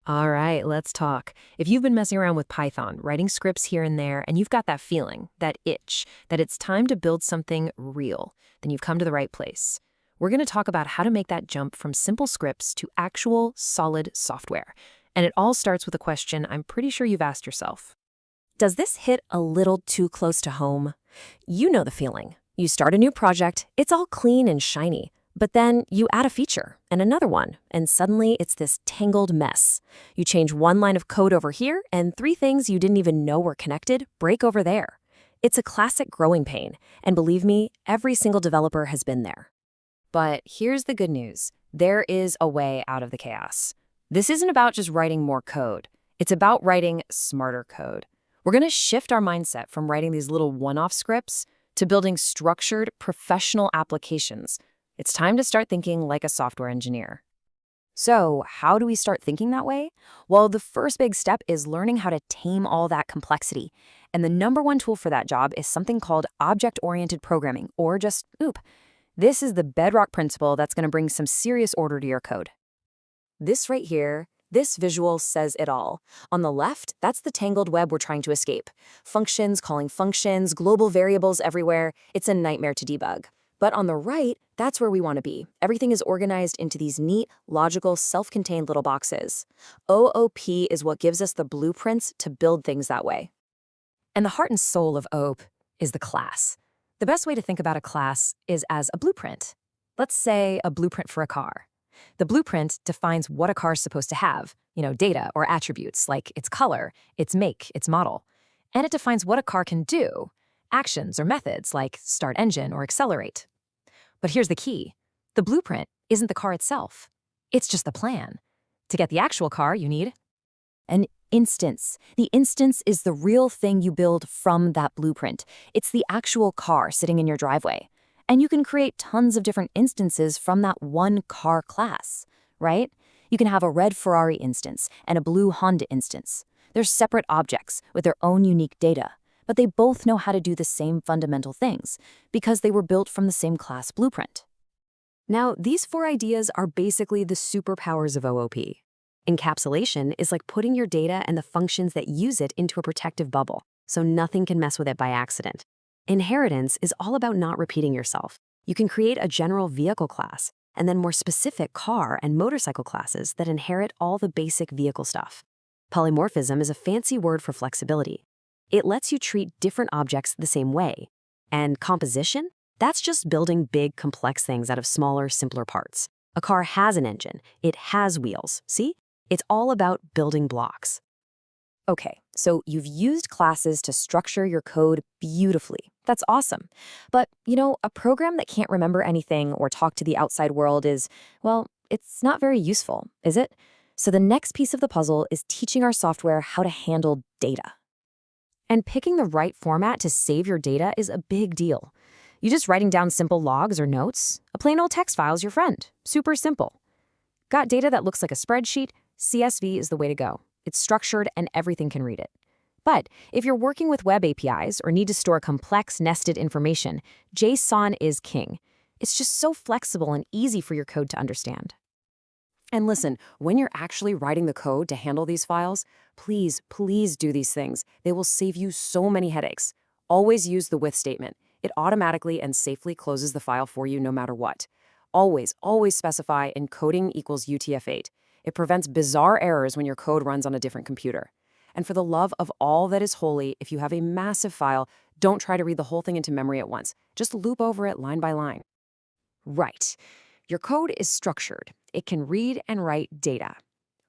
All right, let's talk. If you've been messing around with Python, writing scripts here and there, and you've got that feeling, that itch, that it's time to build something real, then you've come to the right place. We're going to talk about how to make that jump from simple scripts to actual, solid software. And it all starts with a question I'm pretty sure you've asked yourself. Does this hit a little too close to home? You know the feeling. You start a new project, it's all clean and shiny. But then you add a feature and another one, and suddenly it's this tangled mess. You change one line of code over here, and three things you didn't even know were connected break over there. It's a classic growing pain, and believe me, every single developer has been there. But here's the good news. There is a way out of the chaos. This isn't about just writing more code. It's about writing smarter code. We're going to shift our mindset from writing these little one-off scripts to building structured, professional applications. It's time to start thinking like a software engineer. So, how do we start thinking that way? Well, the first big step is learning how to tame all that complexity. And the number one tool for that job is something called object-oriented programming, or just OOP. This is the bedrock principle that's going to bring some serious order to your code. This right here, this visual says it all. On the left, that's the tangled web we're trying to escape. Functions calling functions, global variables everywhere. It's a nightmare to debug. But on the right, that's where we want to be. Everything is organized into these neat, logical, self-contained little boxes. OOP is what gives us the blueprints to build things that way. And the heart and soul of OOP is the class. The best way to think about a class is as a blueprint. Let's say a blueprint for a car. The blueprint defines what a car is supposed to have, data or attributes like its color, its make, its model. And it defines what a car can do, actions or methods like start engine or accelerate. But here's the key. The blueprint isn't the car itself. It's just the plan. To get the actual car, you need an instance. The instance is the real thing you build from that blueprint. It's the actual car sitting in your driveway. And you can create tons of different instances from that one car class, right? You can have a red Ferrari instance and a blue Honda instance. They're separate objects with their own unique data, but they both know how to do the same fundamental things because they were built from the same class blueprint. Now, these four ideas are basically the superpowers of OOP. Encapsulation is like putting your data and the functions that use it into a protective bubble, so nothing can mess with it by accident. Inheritance is all about not repeating yourself. You can create a general vehicle class, and then more specific car and motorcycle classes that inherit all the basic vehicle stuff. Polymorphism is a fancy word for flexibility. It lets you treat different objects the same way. And composition? That's just building big, complex things out of smaller, simpler parts. A car has an engine. It has wheels. See? It's all about building blocks. Okay, so you've used classes to structure your code beautifully. That's awesome. But, a program that can't remember anything or talk to the outside world is, well, it's not very useful, is it? So the next piece of the puzzle is teaching our software how to handle data. And picking the right format to save your data is a big deal. You just writing down simple logs or notes? A plain old text file is your friend. Super simple. Got data that looks like a spreadsheet? CSV is the way to go. It's structured and everything can read it. But if you're working with web APIs or need to store complex nested information, JSON is king. It's just so flexible and easy for your code to understand. And listen, when you're actually writing the code to handle these files, please do these things. They will save you so many headaches. Always use the with statement. It automatically and safely closes the file for you no matter what. Always specify encoding equals UTF-8. It prevents bizarre errors when your code runs on a different computer. And for the love of all that is holy, if you have a massive file, don't try to read the whole thing into memory at once. Just loop over it line by line. Right. Your code is structured. It can read and write data.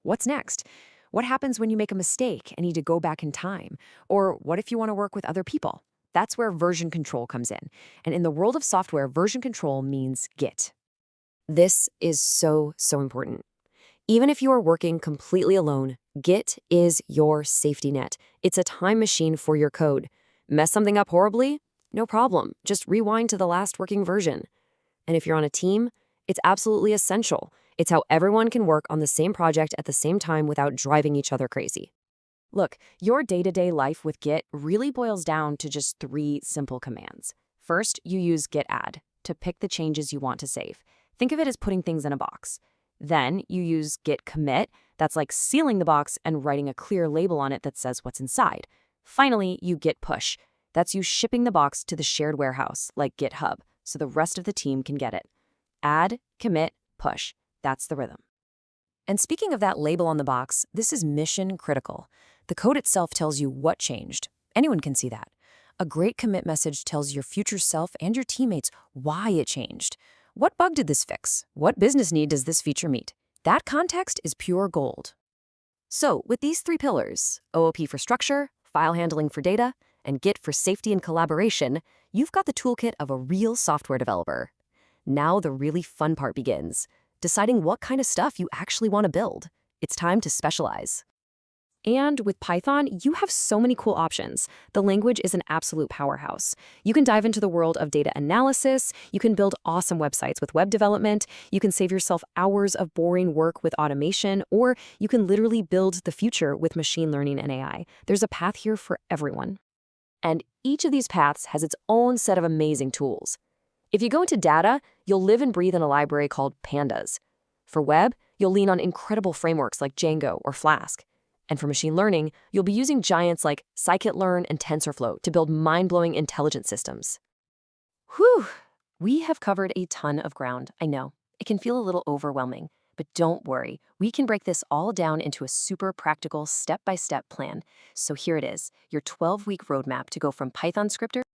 What's next? What happens when you make a mistake and need to go back in time? Or what if you want to work with other people? That's where version control comes in. And in the world of software, version control means Git. This is so important. Even if you are working completely alone, Git is your safety net. It's a time machine for your code. Mess something up horribly? No problem. Just rewind to the last working version. And if you're on a team, it's absolutely essential. It's how everyone can work on the same project at the same time without driving each other crazy. Look, your day-to-day life with Git really boils down to just 3 simple commands. First, you use git add to pick the changes you want to save. Think of it as putting things in a box. Then you use git commit. That's like sealing the box and writing a clear label on it that says what's inside. Finally, you Git push. That's you shipping the box to the shared warehouse, like GitHub, so the rest of the team can get it. Add, commit, push. That's the rhythm. And speaking of that label on the box, this is mission critical. The code itself tells you what changed. Anyone can see that. A great commit message tells your future self and your teammates why it changed. What bug did this fix? What business need does this feature meet? That context is pure gold. So, with these three pillars, OOP for structure, file handling for data, and Git for safety and collaboration, you've got the toolkit of a real software developer. Now the really fun part begins, deciding what kind of stuff you actually want to build. It's time to specialize. And with Python, you have so many cool options. The language is an absolute powerhouse. You can dive into the world of data analysis, you can build awesome websites with web development, you can save yourself hours of boring work with automation, or you can literally build the future with machine learning and AI. There's a path here for everyone. And each of these paths has its own set of amazing tools. If you go into data, you'll live and breathe in a library called Pandas. For web, you'll lean on incredible frameworks like Django or Flask. And for machine learning, you'll be using giants like scikit-learn and TensorFlow to build mind-blowing intelligent systems. Whew! We have covered a ton of ground. I know, it can feel a little overwhelming, but don't worry. We can break this all down into a super practical step-by-step plan. So here it is, your 12-week roadmap to go from Python scripter